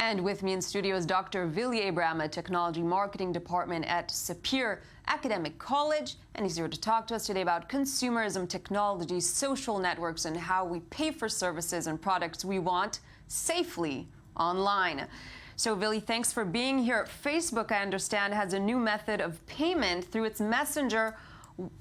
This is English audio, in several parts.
And with me in studio is Dr. Vili Abraham at Technology Marketing Department at Sapir Academic College. And he's here to talk to us today about consumerism, technology, social networks, and how we pay for services and products we want safely online. So, Vili, thanks for being here. Facebook, I understand, has a new method of payment through its messenger.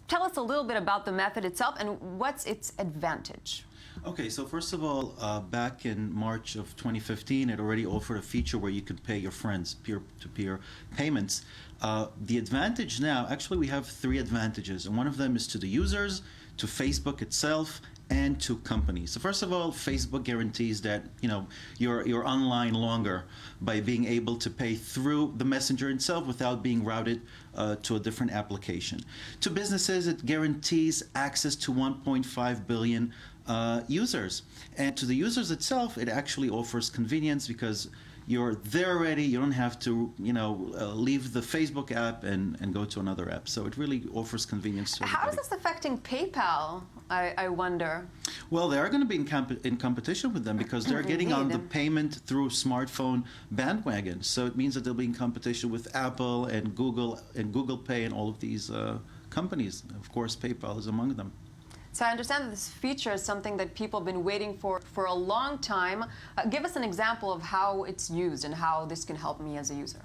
Tell us a little bit about the method itself and what's its advantage. Okay, so first of all, back in March of 2015, it already offered a feature where you could pay your friends peer-to-peer payments. The advantage now, actually we have three advantages, and one of them is to the users, to Facebook itself, and to companies. So first of all, Facebook guarantees that you're online longer by being able to pay through the messenger itself without being routed to a different application. To businesses, it guarantees access to 1.5 billion users. And to the users itself, it actually offers convenience because you're there already. You don't have to, leave the Facebook app and go to another app. So it really offers convenience to everybody. How is this affecting PayPal, I wonder? Well, they are going to be in competition with them because they're getting on the payment through smartphone bandwagon. So it means that they'll be in competition with Apple and Google Pay and all of these companies. Of course, PayPal is among them. So I understand that this feature is something that people have been waiting for a long time. Give us an example of how it's used and how this can help me as a user.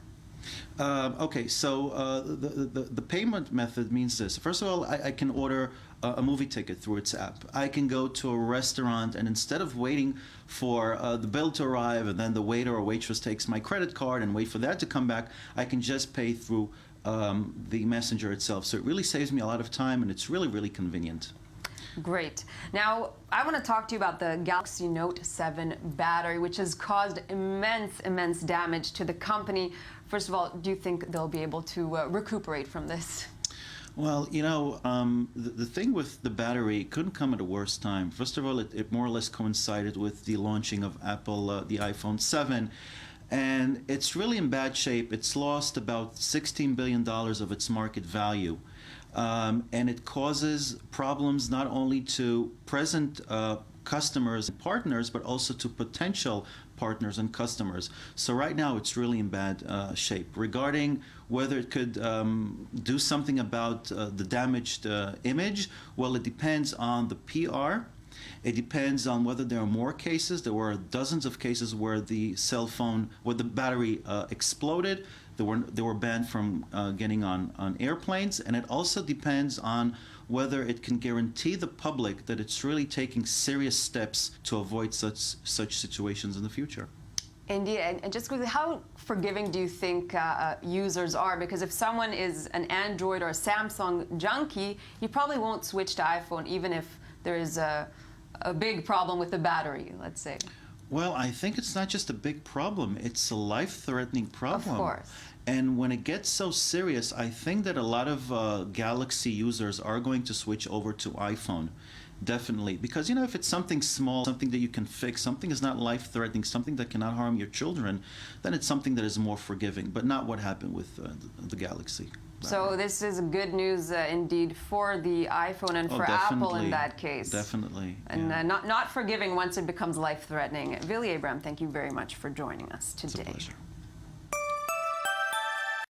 Okay, so the payment method means this. First of all, I can order a movie ticket through its app. I can go to a restaurant, and instead of waiting for the bill to arrive and then the waiter or waitress takes my credit card and wait for that to come back, I can just pay through the messenger itself. So it really saves me a lot of time, and it's really, really convenient. Great. Now, I want to talk to you about the Galaxy Note 7 battery, which has caused immense damage to the company. First of all, do you think they'll be able to recuperate from this? Well, the thing with the battery couldn't come at a worse time. First of all, it more or less coincided with the launching of Apple, the iPhone 7. And it's really in bad shape. It's lost about $16 billion of its market value. And it causes problems not only to present customers and partners, but also to potential partners and customers. So right now it's really in bad shape. Regarding whether it could do something about the damaged image, well, it depends on the PR. It depends on whether there are more cases. There were dozens of cases where the battery exploded. They were banned from getting on airplanes, and it also depends on whether it can guarantee the public that it's really taking serious steps to avoid such situations in the future. Indeed, and just quickly, how forgiving do you think users are? Because if someone is an Android or a Samsung junkie, he probably won't switch to iPhone even if there is a big problem with the battery, let's say. Well, I think it's not just a big problem, it's a life-threatening problem. Of course. And when it gets so serious, I think that a lot of Galaxy users are going to switch over to iPhone. Definitely. Because, if it's something small, something that you can fix, something is not life-threatening, something that cannot harm your children, then it's something that is more forgiving, but not what happened with the Galaxy. So this is good news indeed for the iPhone and for Apple in that case. Definitely. And not forgiving once it becomes life-threatening. Vili Abraham, thank you very much for joining us today. It's a pleasure.